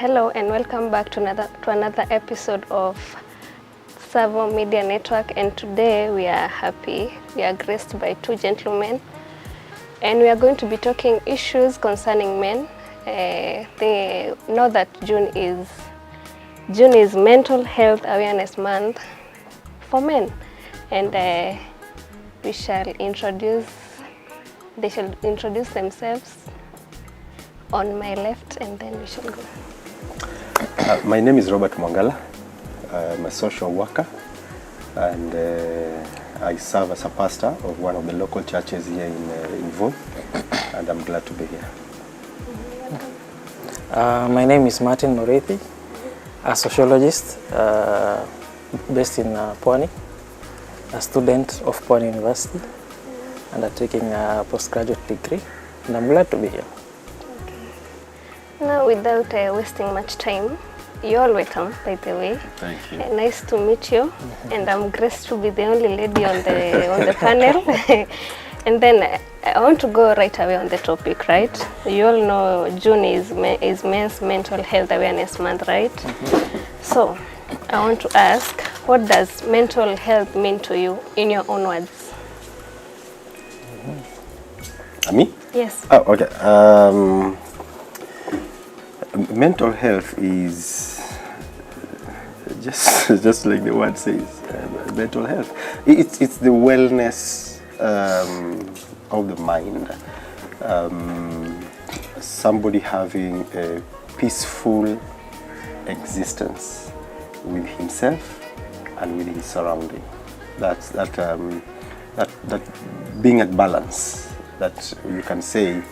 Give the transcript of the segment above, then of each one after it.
Hello and welcome back to another episode of Savo Media Network, and today we are happy. We are graced by two gentlemen and we are going to be talking issues concerning men. They know that June is Mental Health Awareness Month for men, and they shall introduce themselves on my left, and then we shall go. My name is Robert Mwangala. I'm a social worker, and I serve as a pastor of one of the local churches here in Vaughan, and I'm glad to be here. My name is Martin Morethi, a sociologist based in Pwani, a student of Pwani University, undertaking a postgraduate degree, and I'm glad to be here. Now, without wasting much time, you're all welcome, by the way. Thank you. Nice to meet you, and I'm graced to be the only lady on the panel. And then I want to go right away on the topic, right? You all know June is Men's Mental Health Awareness Month, right? So I want to ask, what does mental health mean to you in your own words? Me? Yes. Oh, okay. Mental health is just like the word says, mental health. It's the wellness of the mind. Somebody having a peaceful existence with himself and with his surrounding. That being at balance. That you can say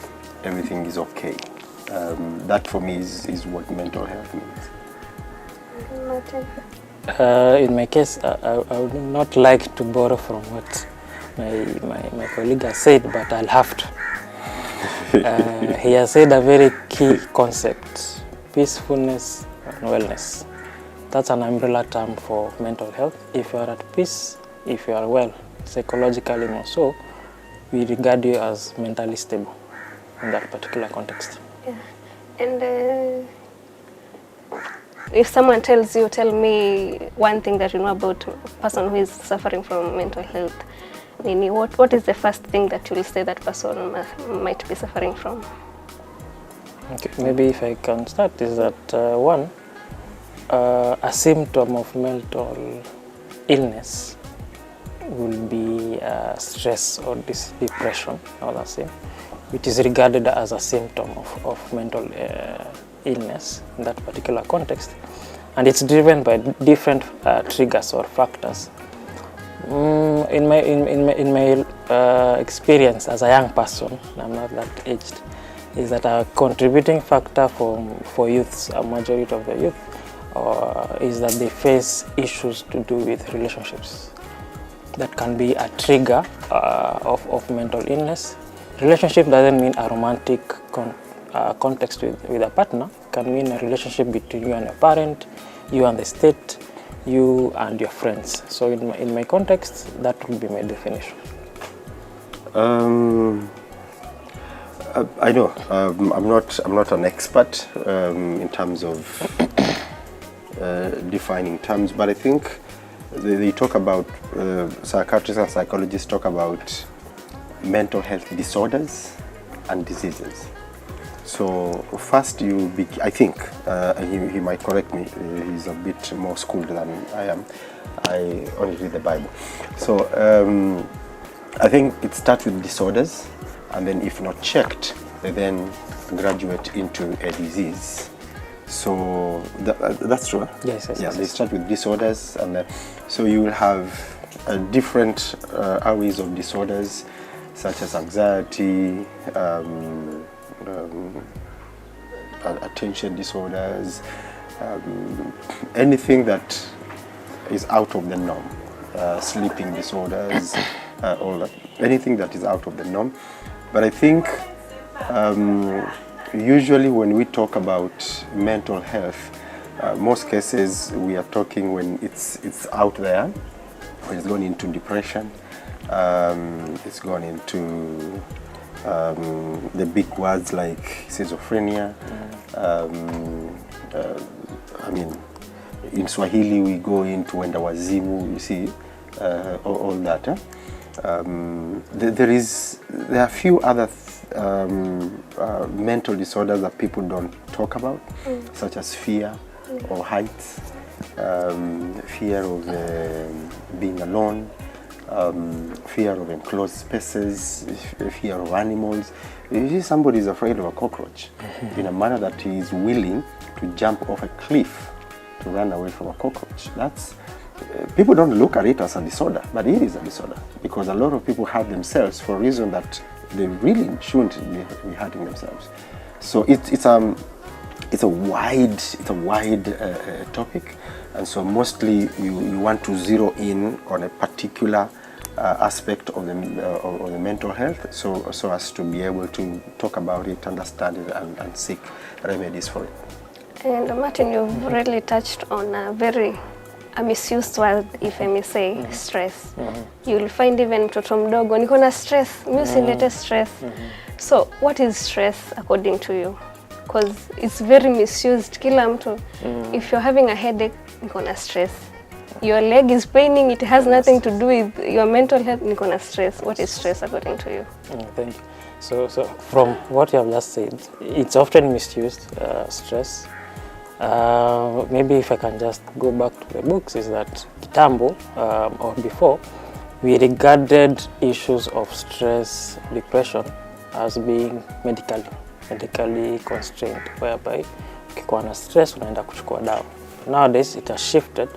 everything is okay. That for me is what mental health means. Martin? In my case, I would not like to borrow from what my colleague has said, but I'll have to. He has said a very key concept: peacefulness and wellness. That's an umbrella term for mental health. If you are at peace, if you are well, psychologically more so, we regard you as mentally stable in that particular context. Yeah. And if someone tells you, tell me one thing that you know about a person who is suffering from mental health, what is the first thing that you will say that person might be suffering from? Okay, maybe if I can start, is that one, a symptom of mental illness will be stress or depression, all the same. It is regarded as a symptom of mental illness in that particular context, and it's driven by different triggers or factors. In my experience as a young person, I'm not that aged, is that a contributing factor for youths, a majority of the youth, is that they face issues to do with relationships. That can be a trigger of mental illness. Relationship doesn't mean a romantic context with a partner. It can mean a relationship between you and your parent, you and the state, you and your friends. So in my context, that would be my definition. I know I'm not an expert in terms of defining terms, but I think they talk about psychiatrists and psychologists talk about mental health disorders and diseases. So first I think, he might correct me, he's a bit more schooled than I am. I only read the Bible. So I think it starts with disorders, and then if not checked, they then graduate into a disease. So that's true. Yes. They start with disorders, and then, so you will have different areas of disorders, such as anxiety, attention disorders, anything that is out of the norm, sleeping disorders, all that, anything that is out of the norm. But I think usually when we talk about mental health, most cases we are talking when it's out there, when it's gone into depression, it's gone into The big words like schizophrenia. I mean, in Swahili we go into wenda wazimu, you see, all that. There are a few other mental disorders that people don't talk about, such as fear or heights, fear of being alone, fear of enclosed spaces, fear of animals. You see, somebody is afraid of a cockroach in a manner that he is willing to jump off a cliff to run away from a cockroach. That's people don't look at it as a disorder, but it is a disorder because a lot of people hurt themselves for a reason that they really shouldn't be hurting themselves. So it's a wide topic, and so mostly you want to zero in on a particular aspect of the mental health, so as to be able to talk about it, understand it, and seek remedies for it. And Martin, you've really touched on a misused word, if I may say, stress. You'll find even mtoto mdogo, niko na stress, mimi usilete stress. So what is stress according to you? Because it's very misused. Kila mtu, if you're having a headache, niko na stress. Your leg is paining, it has nothing to do with your mental health, niko na stress. What is stress according to you? Thank you. So from what you have just said, it's often misused, stress. Maybe if I can just go back to the books, is that kitambo, or before, we regarded issues of stress, depression as being medically constrained, whereby ukikuwa na stress unaenda kuchukua dawa. Nowadays it has shifted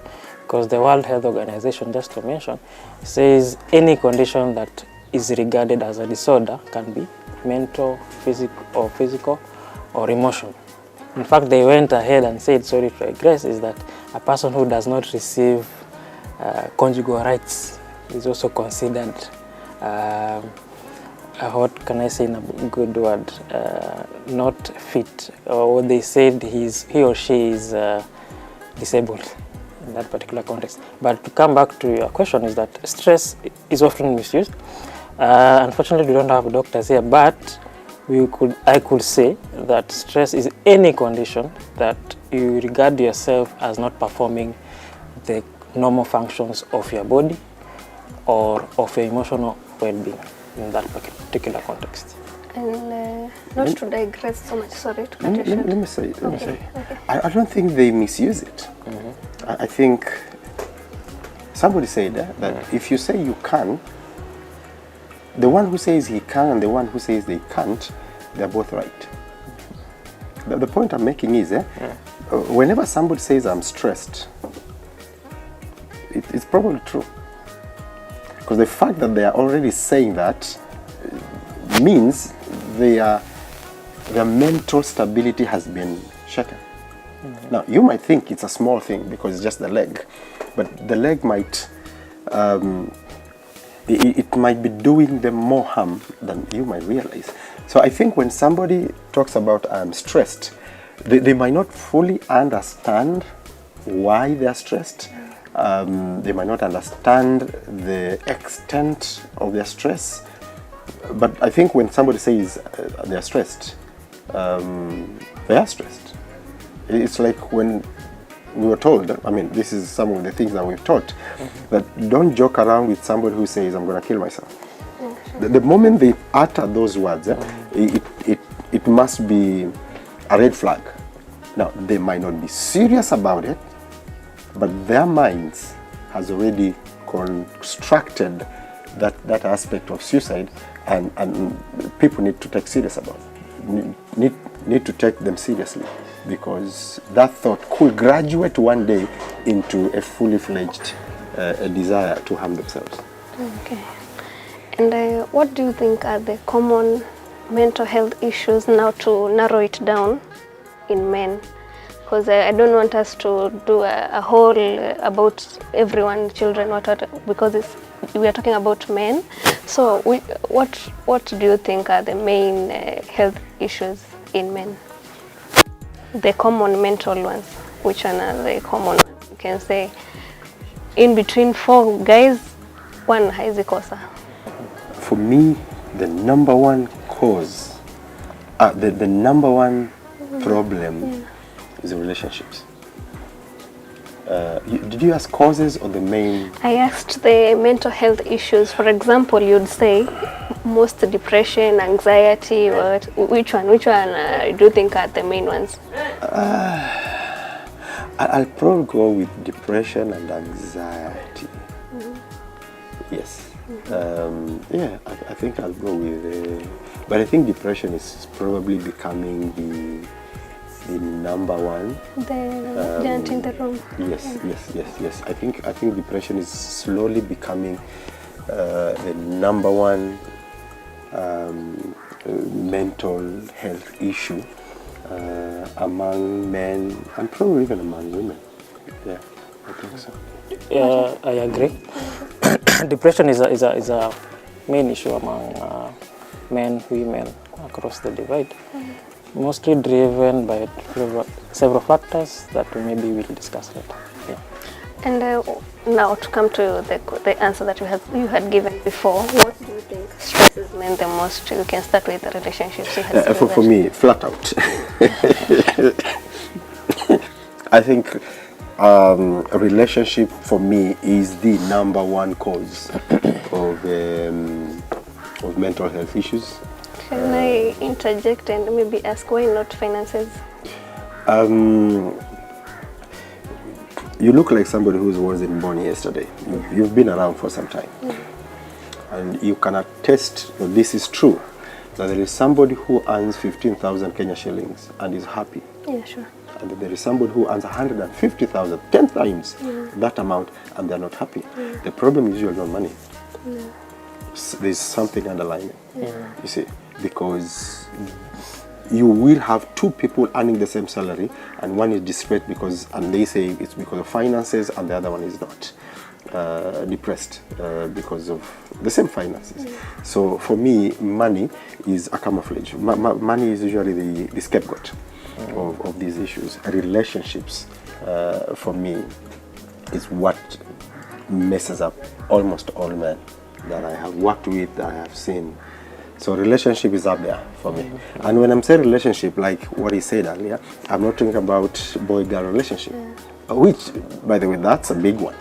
because the World Health Organization, just to mention, says any condition that is regarded as a disorder can be mental, physical or emotional. In fact, they went ahead and said, sorry to digress, is that a person who does not receive conjugal rights is also considered, what can I say in a good word, not fit, or they said he or she is disabled in that particular context. But to come back to your question, is that stress is often misused. Unfortunately, we don't have doctors here, but I could say that stress is any condition that you regard yourself as not performing the normal functions of your body or of your emotional well-being in that particular context. And not to digress so much, sorry to cut you short. Let me say, I don't think they misuse it. I think somebody said that if you say you can, the one who says he can and the one who says they can't, they're both right. The point I'm making is, whenever somebody says I'm stressed, it's probably true. Because the fact that they are already saying that means their mental stability has been shaken. Now, you might think it's a small thing because it's just the leg, but the leg might it might be doing them more harm than you might realize. So I think when somebody talks about I'm stressed, they might not fully understand why they are stressed. They might not understand the extent of their stress. But I think when somebody says they are stressed, they are stressed. It's like when we were told, I mean, this is some of the things that we've taught, that don't joke around with somebody who says, I'm going to kill myself. The moment they utter those words, it must be a red flag. Now, they might not be serious about it, but their minds has already constructed that aspect of suicide, and people need to take serious about it. Need to take them seriously, because that thought could graduate one day into a fully fledged desire to harm themselves. Okay. And what do you think are the common mental health issues now, to narrow it down in men? Because I don't want us to do a whole about everyone, children, because we are talking about men. So what do you think are the main health issues in men? The common mental ones. Which one are the common ones? You can say in between 4 guys, 1 haizi kosa. For me, the number one cause, the number one problem is relationships. Did you ask causes or the main? I asked the mental health issues. For example, you'd say most depression, anxiety, which one do you think are the main ones? I'll probably go with depression and anxiety. Yes. Yeah, I think I'll go with. But I think depression is probably becoming the number one. The giant in the room. Yes. I think depression is slowly becoming the number one mental health issue among men and probably even among women. Yeah, I think so. Yeah, I agree. Depression is a main issue among men, women across the divide. Mostly driven by several factors that maybe we'll discuss later. Yeah. And now to come to the answer that you had given before, what do you think stresses men the most? You can start with the relationships. You had for me, flat out. I think a relationship for me is the number one cause of mental health issues. Can I interject and maybe ask why not finances? You look like somebody who wasn't born yesterday. You've been around for some time. And you can attest that this is true, that there is somebody who earns 15,000 Kenya shillings and is happy. Yeah, sure. And there is somebody who earns 150,000, 10 times that amount, and they're not happy. The problem is usually not money. There's something underlying, you see, because you will have two people earning the same salary, and one is distressed and they say it's because of finances, and the other one is not depressed because of the same finances. So for me, money is a camouflage. Money is usually the scapegoat of these issues. Relationships, for me, is what messes up almost all men that I have worked with, that I have seen. So relationship is up there for me. And when I'm saying relationship, like what he said earlier, I'm not talking about boy-girl relationship, which, by the way, that's a big one.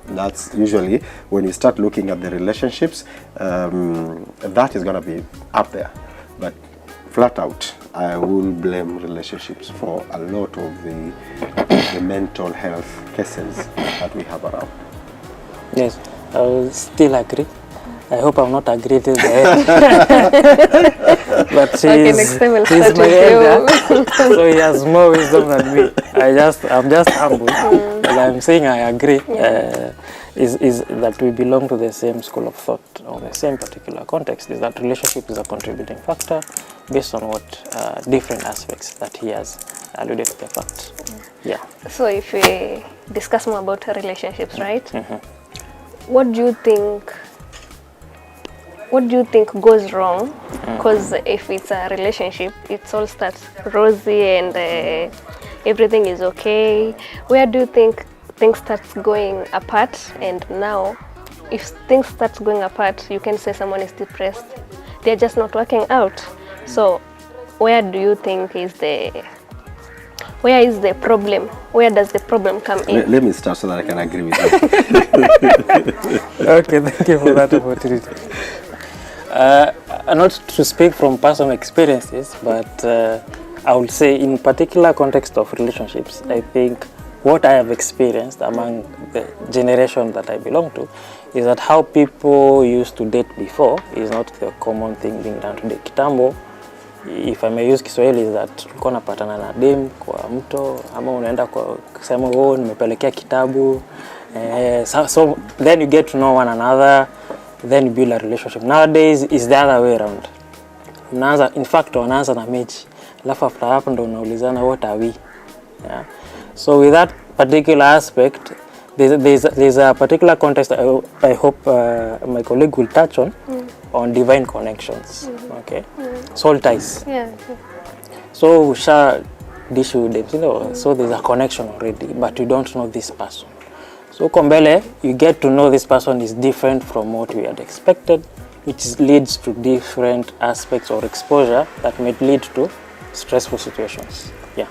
That's usually, when you start looking at the relationships, that is going to be up there. But flat out, I will blame relationships for a lot of the mental health cases that we have around. Yes, I will still agree. I hope I'm not agree till the end. But Next time we'll he's start my with elder, so he has more wisdom than me. I'm just humble. But I'm saying I agree. Is that we belong to the same school of thought, or the same particular context, is that relationship is a contributing factor based on what different aspects that he has alluded to the fact. Yeah. So if we discuss more about relationships, right? What do you think goes wrong? Because if it's a relationship, it all starts rosy and everything is okay. Where do you think things start going apart? And now, if things start going apart, you can say someone is depressed. They're just not working out. So where do you think is the problem? Where does the problem come in? Let me start so that I can agree with you. Okay, thank you for that opportunity. Not to speak from personal experiences, but I would say in particular context of relationships, I think what I have experienced among the generation that I belong to is that how people used to date before is not the common thing being done today. Kitambo, if I may use Kiswahili, is that ulikuwa unapatana na dem kwa mto ama unaenda kwa kusema nimepelekea kitabu, so then you get to know one another, then you build a relationship. Nowadays is the other way around. In fact, wanaanza na mechi, alafu after hapo ndo unaulizana what are we. Yeah. So with that particular aspect, there's a particular context I hope my colleague will touch on divine connections. Okay, soul ties. Yeah. So we share dish with them, so there's a connection already, but you don't know this person. So Kombele, you get to know this person is different from what we had expected, which leads to different aspects or exposure that may lead to stressful situations. Yeah.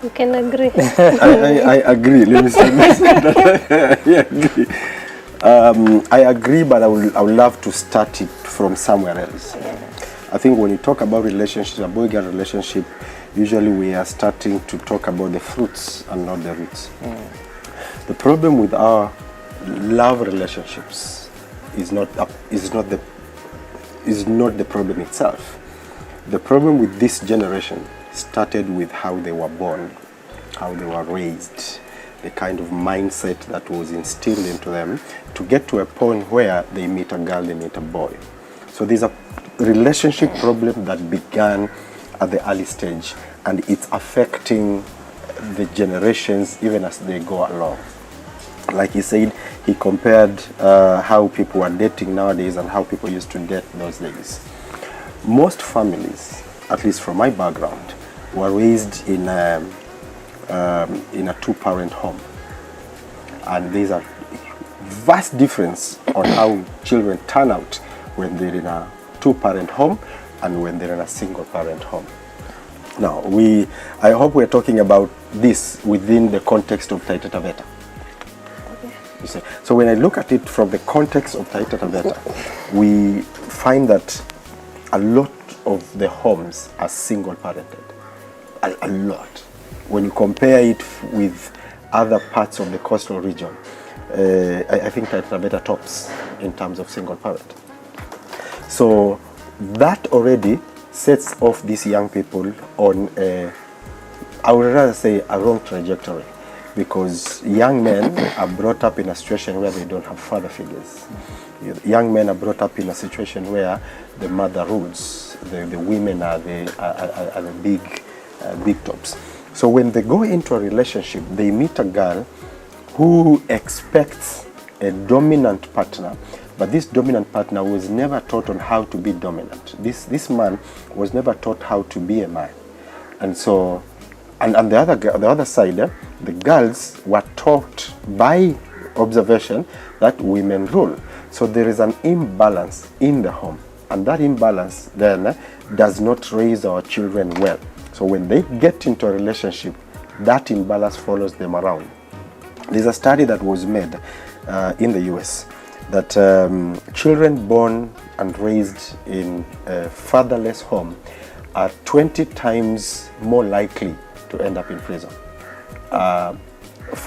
You can agree. I agree. Let me say this. I agree. I agree, but I would love to start it from somewhere else. I think when you talk about relationships, a boy-girl relationship, usually we are starting to talk about the fruits and not the roots. The problem with our love relationships is not the problem itself. The problem with this generation started with how they were born, how they were raised, the kind of mindset that was instilled into them to get to a point where they meet a girl, they meet a boy. So there's a relationship problem that began at the early stage, and it's affecting the generations even as they go along. Like he said, he compared how people are dating nowadays and how people used to date those days. Most families, at least from my background, were raised in a two-parent home, and there's a vast difference on how children turn out when they're in a two-parent home and when they're in a single-parent home. Now, I hope we're talking about this within the context of Taita Taveta. You see? So when I look at it from the context of Taita Taveta, we find that a lot of the homes are single-parented. A lot. When you compare it with other parts of the coastal region, I think Taita Taveta tops in terms of single parent. So that already sets off these young people on I would rather say a wrong trajectory, because young men are brought up in a situation where they don't have father figures. Young men are brought up in a situation where the mother rules, the women are the big tops. So when they go into a relationship, they meet a girl who expects a dominant partner, but this dominant partner was never taught on how to be dominant. This man was never taught how to be a man. And so, and the other side, the girls were taught by observation that women rule. So there is an imbalance in the home, and that imbalance then does not raise our children well. So when they get into a relationship, that imbalance follows them around. There's a study that was made in the US that children born and raised in a fatherless home are 20 times more likely to end up in prison.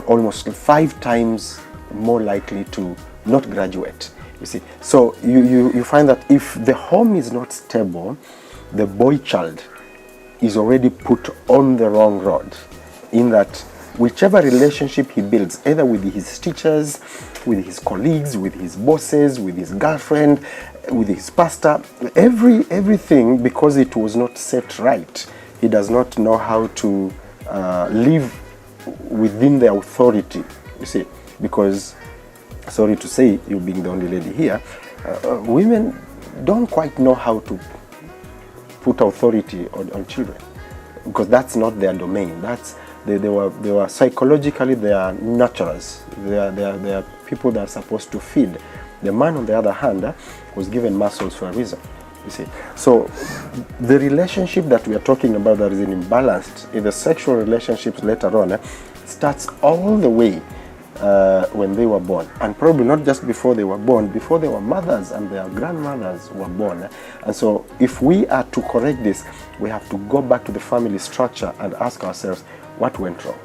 Almost 5 times more likely to not graduate, you see. So you find that if the home is not stable, the boy child is already put on the wrong road, in that whichever relationship he builds, either with his teachers, with his colleagues, with his bosses, with his girlfriend, with his pastor, everything, because it was not set right, he does not know how to live within the authority, you see. Because, sorry to say, you being the only lady here, women don't quite know how to put authority on children, because that's not their domain. They were psychologically, they are nurturers. They are people that are supposed to feed. The man, on the other hand, was given muscles for a reason, you see. So the relationship that we are talking about that is imbalanced in the sexual relationships later on starts all the way when they were born, and probably not just before they were born, before their mothers and their grandmothers were born. And so if we are to correct this, we have to go back to the family structure and ask ourselves, what went wrong?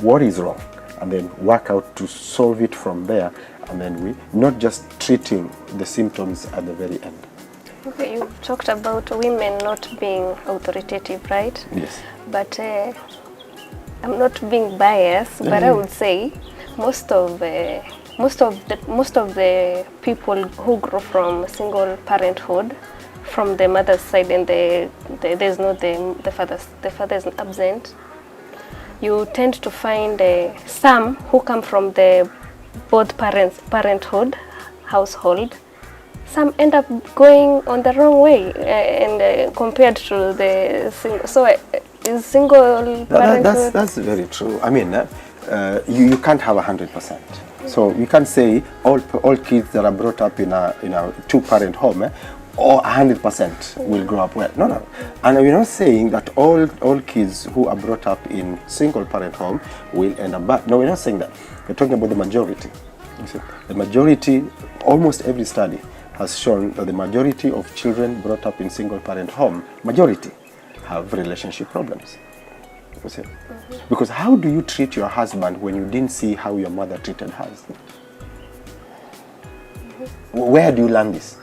What is wrong? And then work out to solve it from there, and then we not just treating the symptoms at the very end. Okay, you talked about women not being authoritative, right? Yes. But I'm not being biased, but I would say most of the people who grow from single parenthood, from the mother's side, and there's no the father is absent, you tend to find some who come from the both parenthood household. Some end up going on the wrong way, and compared to the single. So is single parenthood. That's very true. I mean, you can't have 100%. So you can't say all kids that are brought up in a two-parent home, or 100% will grow up well. No. And we're not saying that all kids who are brought up in single-parent home will end up bad. No, we're not saying that. We're talking about the majority. You see? The majority, almost every study has shown that the majority of children brought up in single-parent home, majority, have relationship problems. You see? Because how do you treat your husband when you didn't see how your mother treated hers? Where do you learn this?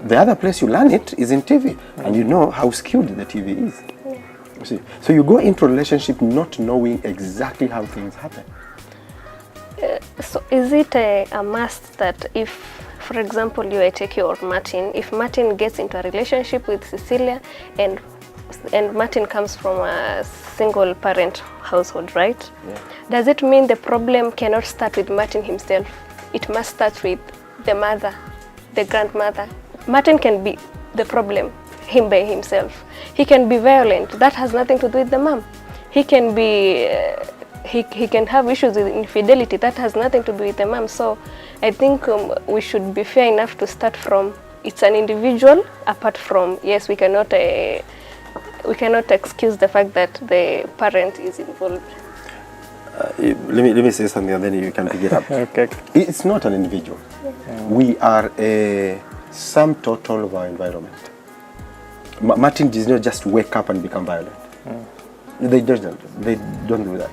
The other place you learn it is in TV, and you know how skewed the TV is. You see? So you go into a relationship not knowing exactly how things happen. So is it a must that if, for example, you take your Martin, if Martin gets into a relationship with Cecilia and Martin comes from a single parent household, right? Yeah. Does it mean the problem cannot start with Martin himself? It must start with the mother, the grandmother. Martin can be the problem, him by himself. He can be violent. That has nothing to do with the mom. He can be, he can have issues with infidelity. That has nothing to do with the mom. So I think we should be fair enough to start from, it's an individual, apart from, yes, we cannot excuse the fact that the parent is involved. Let me say something and then you can pick it up. Okay. It's not an individual. We are a sum total of our environment. Martin does not just wake up and become violent. They don't do that.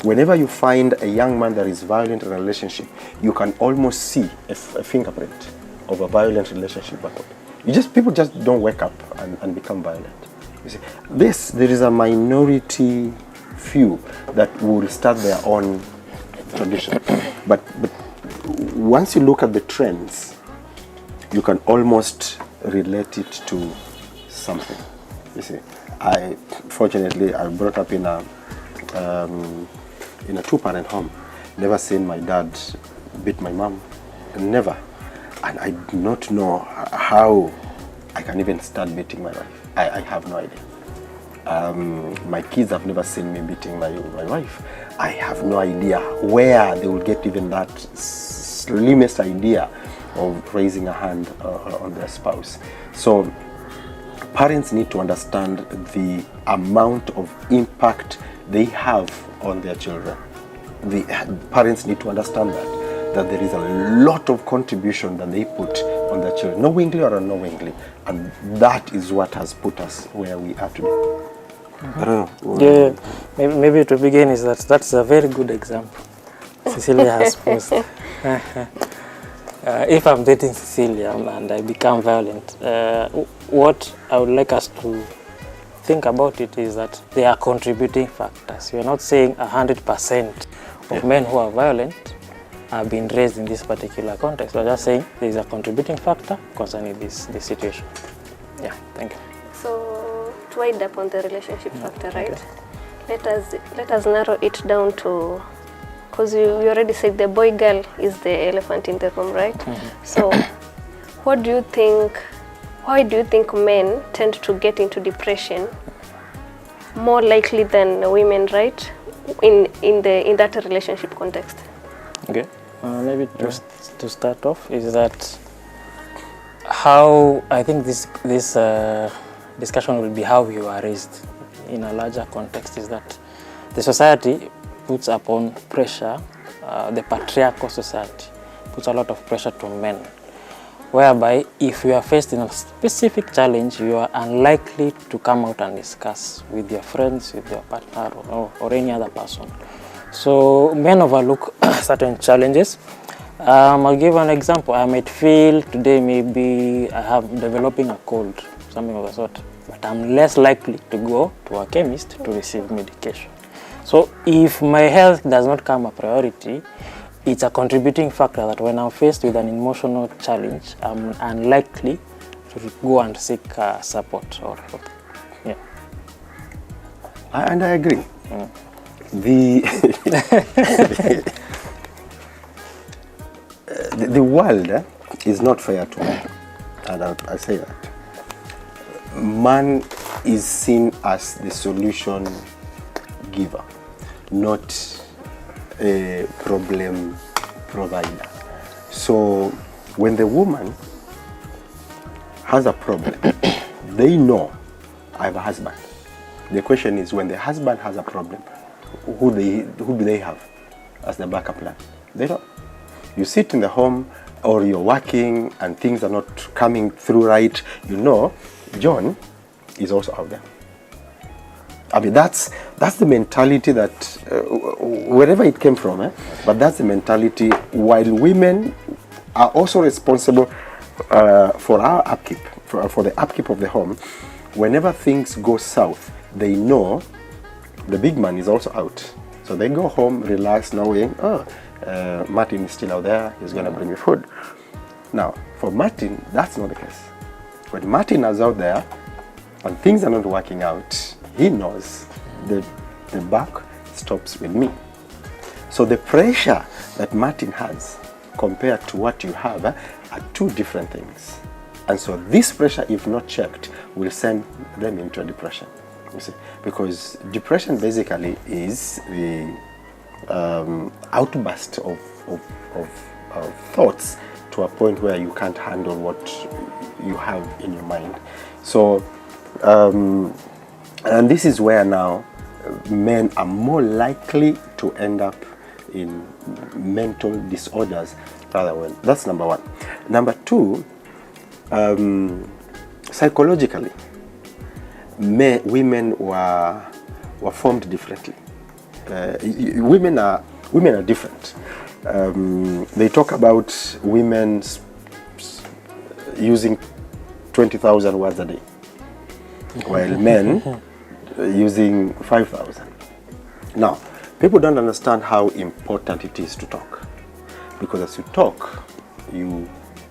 Whenever you find a young man that is violent in a relationship, you can almost see a fingerprint of a violent relationship. People just don't wake up and become violent. You see, there is a minority few that will start their own tradition. But once you look at the trends, you can almost relate it to something. You see, fortunately I brought up in a two-parent home. Never seen my dad beat my mom, never. And I do not know how I can even start beating my wife. I have no idea. My kids have never seen me beating my wife. I have no idea where they will get even that slimmest idea of raising a hand on their spouse. So parents need to understand the amount of impact they have on their children. The parents need to understand that there is a lot of contribution that they put on their children, knowingly or unknowingly, and that is what has put us where we are today. I don't know. Yeah, maybe to begin is that's a very good example Cecilia has posed. If I'm dating Cecilia and I become violent, what I would like us to think about it is that they are contributing factors. We are not saying 100% of men who are violent have been raised in this particular context. We're just saying there is a contributing factor concerning this situation. Yeah, thank you. So to wind up on the relationship factor, right? Okay. Let us narrow it down to, because you already said the boy girl is the elephant in the room, right? So what do you think, why do you think men tend to get into depression more likely than women, right? In that relationship context? Okay, maybe just to start off is that how I think this discussion will be how you are raised in a larger context is that the society puts upon pressure, the patriarchal society puts a lot of pressure to men, whereby if you are faced in a specific challenge, you are unlikely to come out and discuss with your friends, with your partner, or any other person. So men overlook certain challenges. I'll give an example. I might feel today maybe I have developing a cold, something of the sort, but I'm less likely to go to a chemist to receive medication. So if my health does not come a priority, it's a contributing factor that when I'm faced with an emotional challenge, I'm unlikely to go and seek support or help. Yeah. And I agree. The world is not fair to man, and I say that. Man is seen as the solution giver. not a problem provider. So when the woman has a problem, they know I have a husband. The question is, when the husband has a problem, who do they have as the backup plan? They don't. You sit in the home or you're working and things are not coming through right, you know, John is also out there. I mean, that's the mentality that, wherever it came from, but that's the mentality, while women are also responsible for our upkeep, for the upkeep of the home. Whenever things go south, they know the big man is also out. So they go home, relax, knowing, Martin is still out there, he's going to bring me food. Now, for Martin, that's not the case. When Martin is out there and things are not working out, he knows the buck stops with me. So the pressure that Martin has compared to what you have are two different things. And so this pressure, if not checked, will send them into a depression. You see, because depression basically is the outburst of thoughts to a point where you can't handle what you have in your mind. So, and this is where now men are more likely to end up in mental disorders rather than. That's number one. Number two, psychologically, women were formed differently. Women are different. They talk about women using 20,000 words a day, while men using 5,000. Now, people don't understand how important it is to talk, because as you talk, you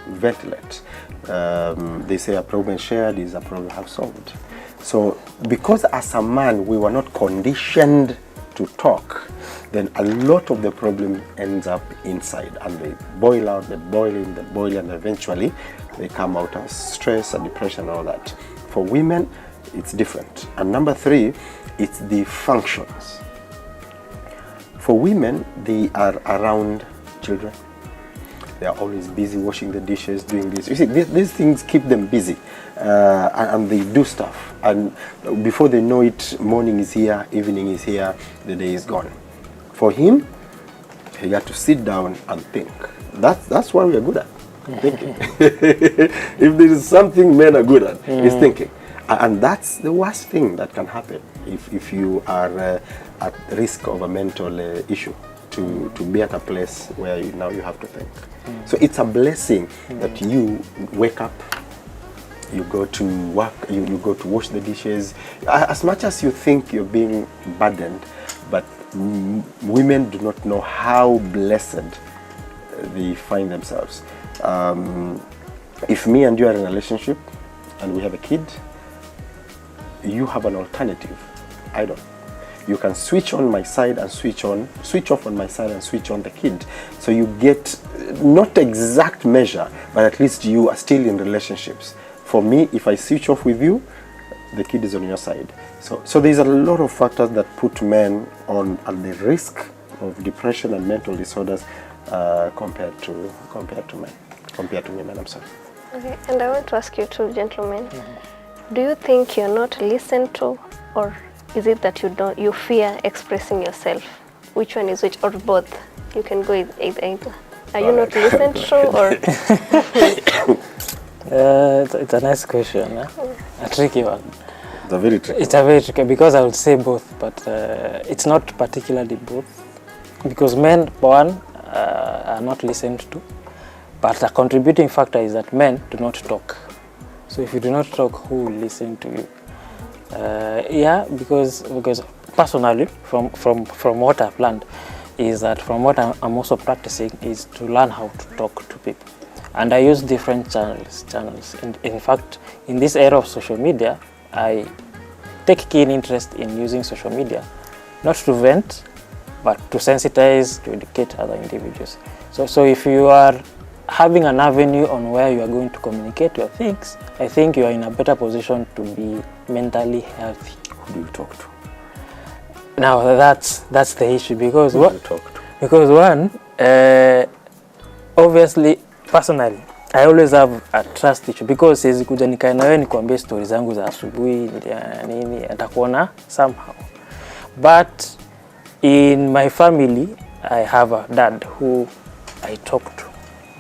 ventilate. They say a problem shared is a problem half solved. So, because as a man we were not conditioned to talk, then a lot of the problem ends up inside, and they boil out, they boil in, and eventually they come out as stress and depression and all that. For women, it's different. And number three, it's the functions. For women, they are around children. They are always busy washing the dishes, doing this. You see, these things keep them busy, and they do stuff. And before they know it, morning is here, evening is here, the day is gone. For him, he had to sit down and think. That's what we are good at, thinking. If there is something men are good at, is thinking. And that's the worst thing that can happen if you are at risk of a mental issue, to be at a place where now you have to think. So it's a blessing that you wake up, you go to work, you go to wash the dishes. As much as you think you're being burdened, but women do not know how blessed they find themselves. If me and you are in a relationship and we have a kid, you have an alternative. I don't. You can switch on my side and switch off on my side and switch on the kid. So you get not exact measure, but at least you are still in relationships. For me, if I switch off with you, the kid is on your side. So there's a lot of factors that put men at the risk of depression and mental disorders compared to women. I'm sorry. Okay, and I want to ask you two gentlemen, do you think you're not listened to, or is it that you fear expressing yourself? Which one is which, or both? You can go either. Are you not listened to, or? It's a nice question, a tricky one. It's a very tricky. It's a very tricky, because I would say both, but it's not particularly both, because men, one, are not listened to, but a contributing factor is that men do not talk. So if you do not talk, who will listen to you? Because personally, from what I've learned, is that from what I'm also practicing is to learn how to talk to people. And I use different channels. In fact, in this era of social media, I take keen interest in using social media, not to vent, but to sensitize, to educate other individuals. So if you are having an avenue on where you are going to communicate your things, I think you are in a better position to be mentally healthy. Who do you talk to? Now that's the issue, because Who do you talk to? because one, obviously personally I always have a trust issue, because siwezi kuja nikae na wewe nikwambie stories zangu za asubuhi nini, atakuona somehow. But in my family I have a dad who I talk to,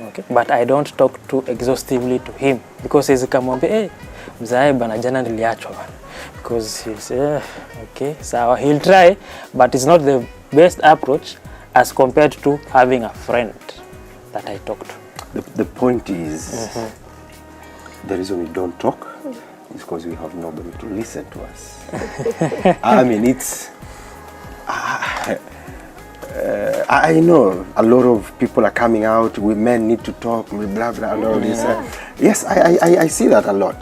okay, but I don't talk to exhaustively to him, because siwezi kamwambia mzae bana jana niliachwa bana, because he'll say okay sawa, he'll try, but it's not the best approach as compared to having a friend that I talk to. The point is, the reason we don't talk is because we have nobody to listen to us. I mean, it's... I know a lot of people are coming out, we men need to talk, blah, blah, and all this. Yes, I see that a lot.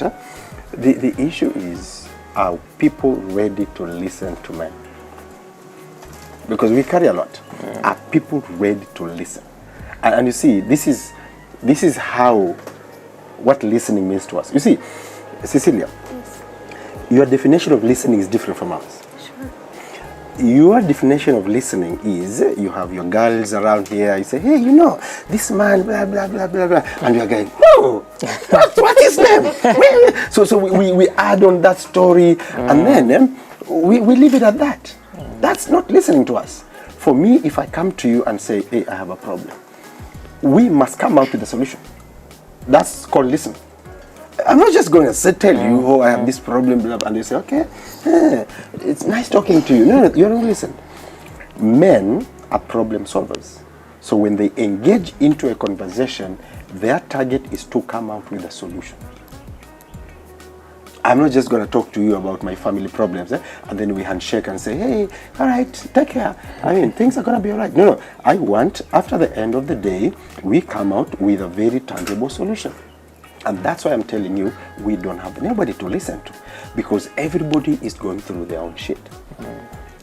The issue is, are people ready to listen to men? Because we carry a lot. Are people ready to listen? And you see, this is how, what listening means to us. You see, Cecilia, your definition of listening is different from ours. Your definition of listening is, you have your girls around here, you say, hey, you know, this man, blah, blah, blah, blah, blah. And you're going, no, what is name? So we add on that story, and then we leave it at that. That's not listening to us. For me, if I come to you and say, hey, I have a problem, we must come out with a solution. That's called listening. I'm not just going to tell you, oh, I have this problem, blah, blah, and you say, okay, it's nice talking to you. No, you don't listen. Men are problem solvers. So when they engage into a conversation, their target is to come out with a solution. I'm not just going to talk to you about my family problems, and then we handshake and say, hey, all right, take care. I mean, things are going to be all right. No, I want, after the end of the day, we come out with a very tangible solution. And that's why I'm telling you, we don't have anybody to listen to, because everybody is going through their own shit.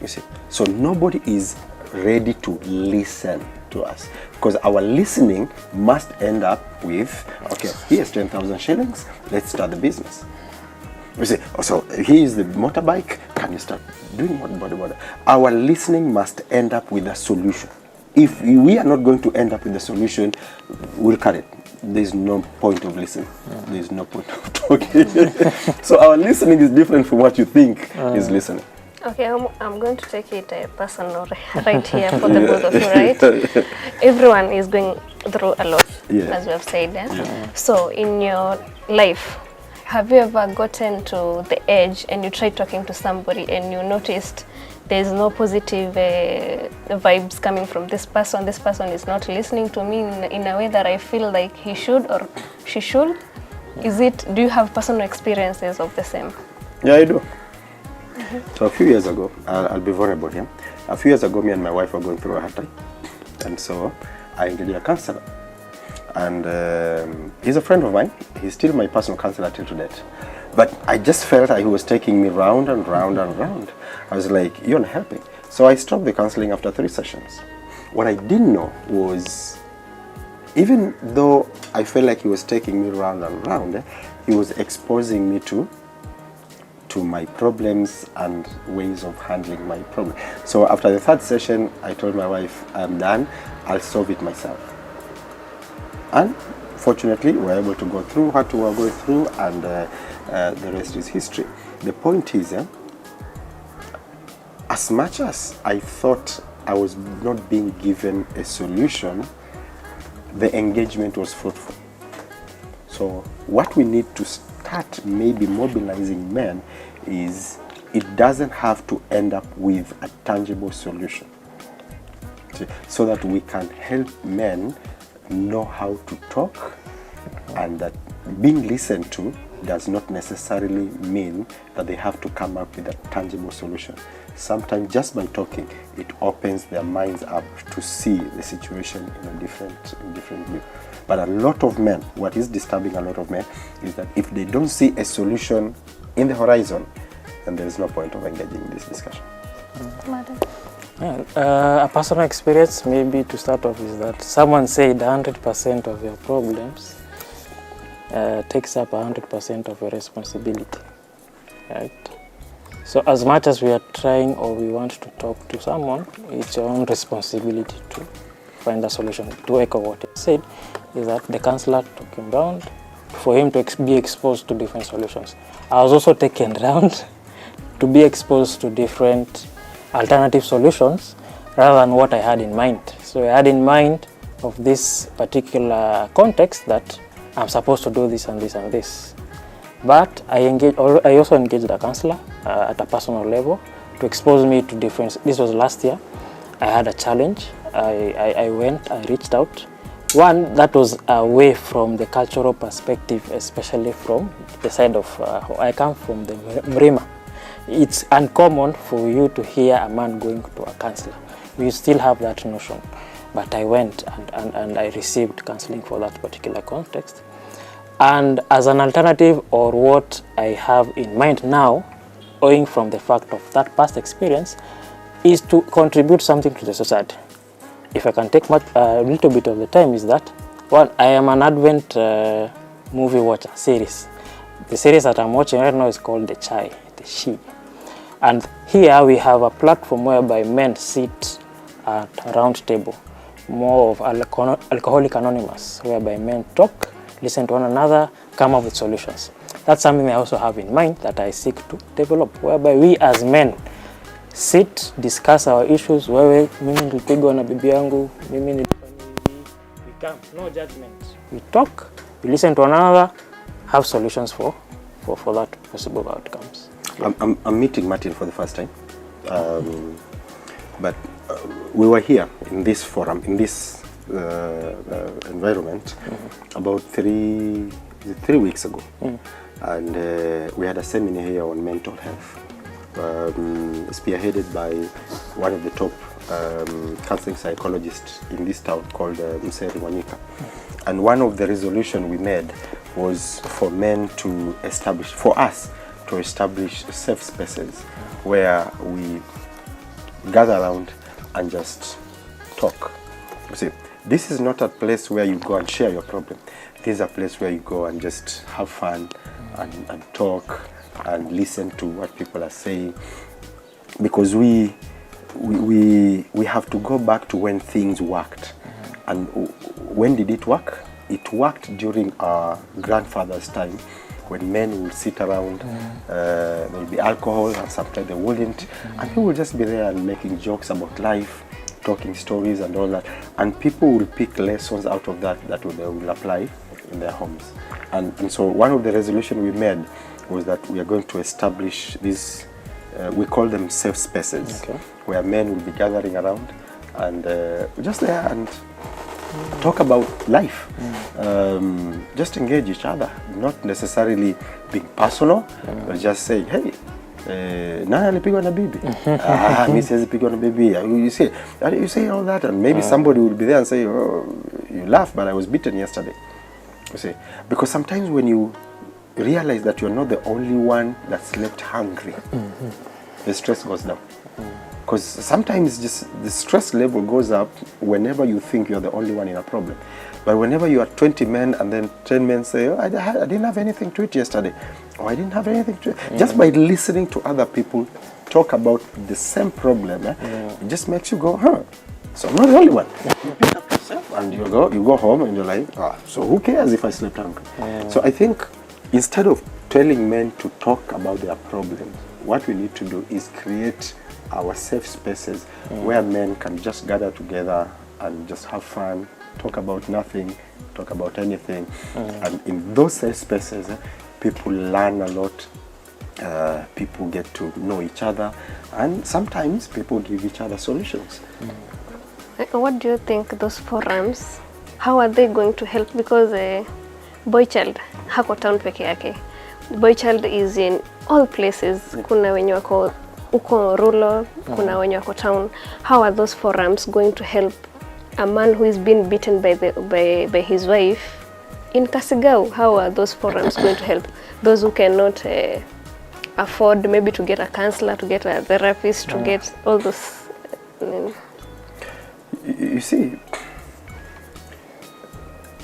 You see? So nobody is ready to listen to us, because our listening must end up with, okay, here's 10,000 shillings, let's start the business. You see, so here's the motorbike, can you start doing what? Our listening must end up with a solution. If we are not going to end up with a solution, we'll cut it. There's no point of listening. There's no point of talking. So our listening is different from what you think is listening. Okay, I'm going to take it personal right here for the both of you, right? Everyone is going through a lot, as we have said. So in your life, have you ever gotten to the edge and you tried talking to somebody and you noticed there's no positive vibes coming from this person is not listening to me in a way that I feel like he should or she should? Do you have personal experiences of the same? Yeah, I do. So a few years ago, I'll be vulnerable here. A few years ago, me and my wife were going through a hard time. And so I engaged a counselor. And he's a friend of mine. He's still my personal counselor till today. But I just felt like he was taking me round and round and round. I was like, you're not helping. So I stopped the counseling after 3 sessions. What I didn't know was, even though I felt like he was taking me round and round, he was exposing me to my problems and ways of handling my problem. So after the 3rd session, I told my wife, I'm done, I'll solve it myself. And fortunately, we were able to go through what we were going through, and the rest is history. The point is, as much as I thought I was not being given a solution, the engagement was fruitful. So what we need to start maybe mobilizing men is, it doesn't have to end up with a tangible solution, so that we can help men know how to talk, and that being listened to does not necessarily mean that they have to come up with a tangible solution. Sometimes just by talking, it opens their minds up to see the situation in a different view. But a lot of men, what is disturbing a lot of men, is that if they don't see a solution in the horizon, then there is no point of engaging in this discussion. A personal experience, maybe to start off, is that someone said 100% of your problems takes up 100% of your responsibility, right? So as much as we are trying or we want to talk to someone, it's your own responsibility to find a solution. To echo what he said, is that the counselor took him round for him to be exposed to different solutions. I was also taken round to be exposed to different alternative solutions rather than what I had in mind. So I had in mind of this particular context that I'm supposed to do this and this and this. But I also engaged a counselor at a personal level to expose me to different. This was last year. I had a challenge. I went, I reached out. One that was away from the cultural perspective, especially from the side of, I come from the Mrima. It's uncommon for you to hear a man going to a counselor. We still have that notion. But I went and I received counseling for that particular context. And as an alternative, or what I have in mind now, owing from the fact of that past experience, is to contribute something to the society. If I can take a little bit of the time, is that, one, I am an Advent movie watcher series. The series that I'm watching right now is called The Chai, The She. And here we have a platform whereby men sit at a round table, more of Alcoholic Anonymous, whereby men talk, listen to one another, come up with solutions. That's something I also have in mind that I seek to develop, whereby we as men sit, discuss our issues. Wewe, mimi nilipigwa na bibi yangu, mimi nilifanya hivi. We come, no judgment. We talk, we listen to one another, have solutions for that possible outcomes. I'm meeting Martin for the first time, but we were here in this forum, in this environment, about three weeks ago, and we had a seminar here on mental health, spearheaded by one of the top counseling psychologists in this town called Mseri Wanyika. And one of the resolutions we made was for men to establish, for us to establish safe spaces where we gather around and just talk. You see, this is not a place where you go and share your problem. This is a place where you go and just have fun and talk and listen to what people are saying, because we have to go back to when things worked. And when did it work? It worked during our grandfather's time, when men would sit around, there would be alcohol, and sometimes they wouldn't, and people would just be there and making jokes about life, talking stories and all that, and people will pick lessons out of that they will apply in their homes. And so one of the resolutions we made was that we are going to establish these, we call them safe spaces, where men will be gathering around and just there and talk about life, just engage each other, not necessarily being personal, but just saying, hey, nani alipigwa na bibi? Mimi siwezi pigwa na bibi. You say all that, and maybe somebody will be there and say, oh, you laugh, but I was beaten yesterday. You see, because sometimes when you realize that you're not the only one that slept hungry, the stress goes down. Because sometimes just the stress level goes up whenever you think you're the only one in a problem. But whenever you are 20 men and then 10 men say, oh, I didn't have anything to eat yesterday, or I didn't have anything to eat. Just by listening to other people talk about the same problem, it just makes you go, huh, so I'm not the only one. You pick up yourself and you go home and you're like, so who cares if I slept hungry? So I think instead of telling men to talk about their problems, what we need to do is create our safe spaces where men can just gather together and just have fun, talk about nothing, talk about anything. And in those safe spaces, people learn a lot, people get to know each other, and sometimes people give each other solutions. What do you think those forums, how are they going to help? Because boy child hako town peke yake. Boy child is in all places. Kuna wenye wako uko rural, kuna wenye wako town. How are those forums going to help a man who is being beaten by his wife in Kasigao? How are those forums going to help those who cannot afford maybe to get a counselor, to get a therapist, to get all those? You see,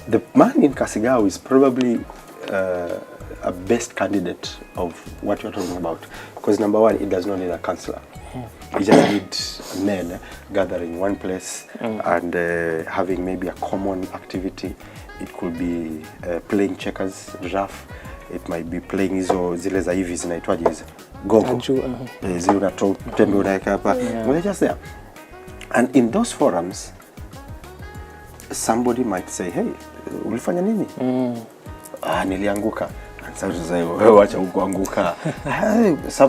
the man in Kasigao is probably a best candidate of what you're talking about, Because number one, it does not need a counselor. You just need men gathering in one place and having maybe a common activity. It could be playing checkers, rough. It might be playing hizo zile za hivi zinaitwaje hizo gogo. Zile unatoa tembe unaweka hapa. We're just there. And in those forums, somebody might say, hey, ulifanya nini? Nilianguka. And so to say, wacha kuanguka.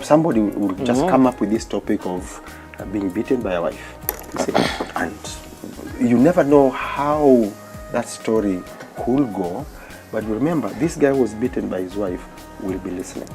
Somebody will just come up with this topic of being beaten by a wife. You see? And you never know how that story could go. But remember, this guy who was beaten by his wife will be listening.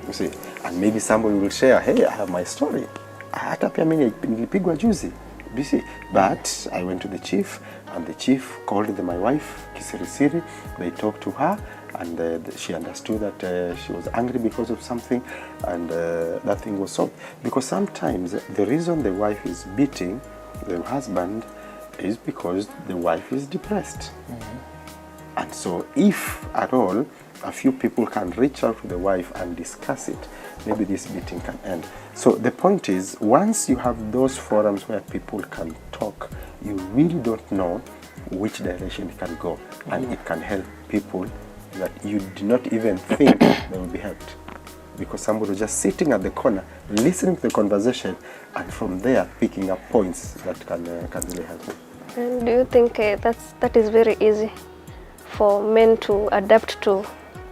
You see? And maybe somebody will share, hey, I have my story. Hata pia mimi nilipigwa juzi. You see? But I went to the chief, and the chief called my wife, Kisirisiri. They talked to her, and she understood that she was angry because of something, and that thing was solved. Because sometimes the reason the wife is beating the husband is because the wife is depressed. And so if at all a few people can reach out to the wife and discuss it, maybe this beating can end. So the point is, once you have those forums where people can talk, you really don't know which direction it can go, and it can help people that you do not even think they will be helped, because somebody was just sitting at the corner listening to the conversation, and from there picking up points that can really help them. And do you think that is very easy for men to adapt to?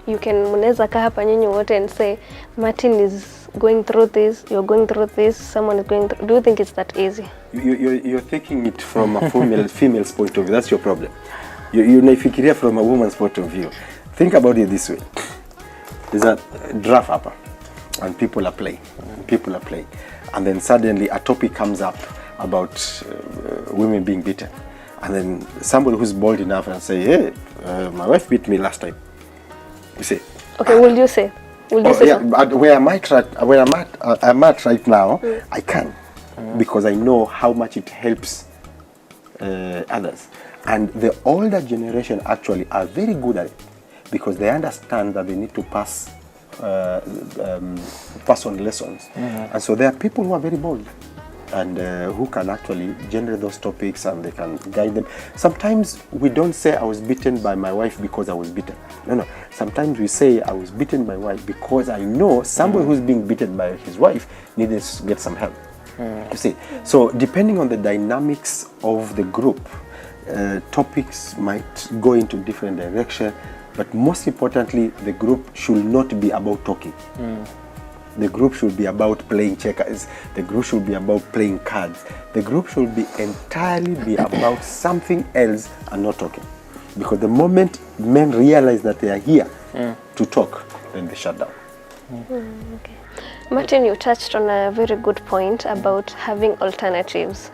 You can muneza kaa hapa nyinyi wote and say Martin is going through this, you're going through this, someone is going through. Do you think it's that easy? You're taking it from a female's point of view. That's your problem. You naifikiria from a woman's point of view. Think about it this way. There's a draft upper and people are playing. And then suddenly a topic comes up about women being beaten. And then somebody who's bold enough and say, hey, my wife beat me last time. You say. Okay, will you say? Yeah, but where I'm at right now, I can. Because I know how much it helps others. And the older generation actually are very good at it, because they understand that they need to pass on lessons. And so there are people who are very bold and who can actually generate those topics, and they can guide them. Sometimes we don't say I was beaten by my wife because I was beaten. No. Sometimes we say I was beaten by my wife because I know somebody who's being beaten by his wife needs to get some help. You see, so depending on the dynamics of the group, topics might go into different direction, but most importantly, the group should not be about talking. The group should be about playing checkers. The group should be about playing cards. The group should be entirely about something else and not talking. Because the moment men realize that they are here to talk, then they shut down. Okay. Martin, you touched on a very good point about having alternatives.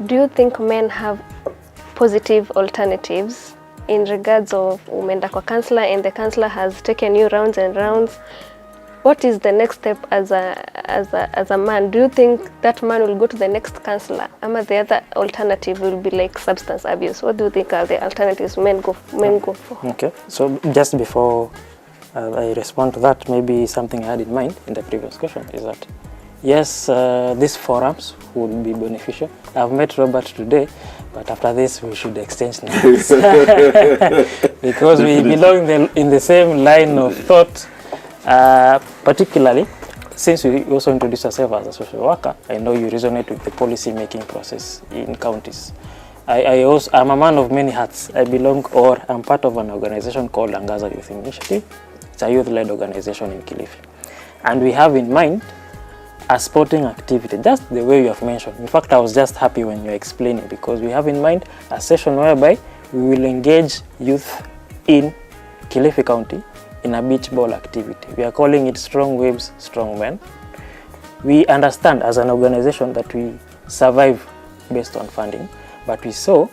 Do you think men have positive alternatives in regards of umeenda kwa counselor and the counselor has taken you rounds and rounds? What is the next step as a man? Do you think that man will go to the next counselor? Or the other alternative will be like substance abuse? What do you think are the alternatives men go for? Okay, so just before I respond to that, maybe something I had in mind in the previous question is that yes, these forums would be beneficial. I've met Robert today, but after this we should exchange numbers because we belong in the same line of thought. Particularly, since you also introduced yourself as a social worker, I know you resonate with the policy making process in counties. I'm a man of many hats. I'm part of an organization called Angaza Youth Initiative. It's a youth-led organization in Kilifi. And we have in mind a sporting activity, just the way you have mentioned. In fact, I was just happy when you were explaining, because we have in mind a session whereby we will engage youth in Kilifi County in a beach ball activity. We are calling it Strong Waves, Strong Men. We understand as an organization that we survive based on funding, but we saw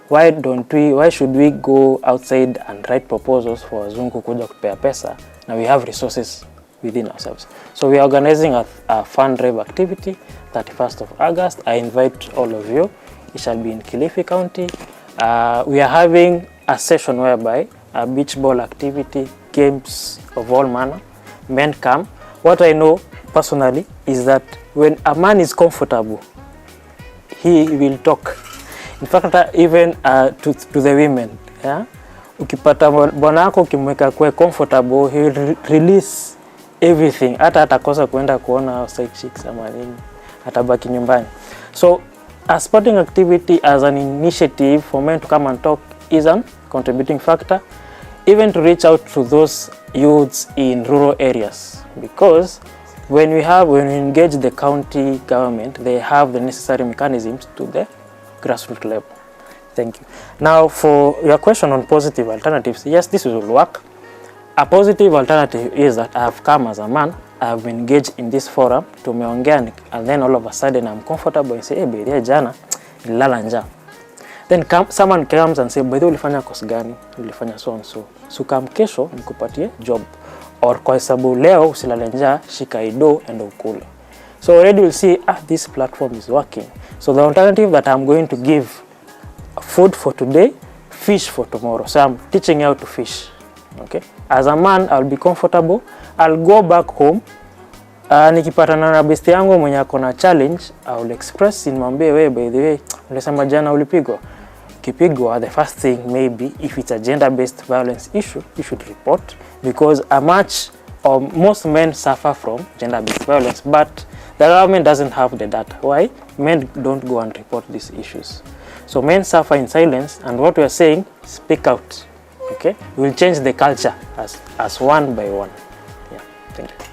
why should we go outside and write proposals for wazungu kuja kupea pesa, na we have resources within ourselves. So we are organizing a fund drive activity 31st of August. I invite all of you. It shall be in Kilifi County. We are having a session whereby a beach ball activity, games of all manner. Men come, what I know personally is that when a man is comfortable, he will talk. In fact, even to the women, yeah? Ukipata bwana wako ukimweka kwe comfortable, he will release everything. Hata atakosa kuenda kuona outside chicks ama nini, atabaki nyumbani. So a sporting activity as an initiative for men to come and talk is a contributing factor, even to reach out to those youths in rural areas, because when we engage the county government, they have the necessary mechanisms to the grassroots level. Thank you. Now for your question on positive alternatives, yes, this will work. A positive alternative is that I have come as a man, I have been engaged in this forum, tumeongea, and then all of a sudden I'm comfortable and say, hey, baby, jana nilala njaa. Then someone comes and say, by the way, ulifanya course gani? Ulifanya so and so. So come kesho nikupatie job. Or kwa sababu leo usilale njaa, shika ido and ukule. So already we'll see, this platform is working. So the alternative that I'm going to give, food for today, fish for tomorrow. So I'm teaching you how to fish. Okay? As a man, I'll be comfortable. I'll go back home. Nikipatana na besti yangu mwenye akona challenge, I'll express in mwambie, we, by the way, ulisema jana ulipigwa. Kipigwa, the first thing maybe, if it's a gender-based violence issue, you should report, because most men suffer from gender-based violence, but the government doesn't have the data. Why? Men don't go and report these issues. So men suffer in silence, and what we are saying, speak out. Okay? We'll change the culture as one by one. Yeah, thank you.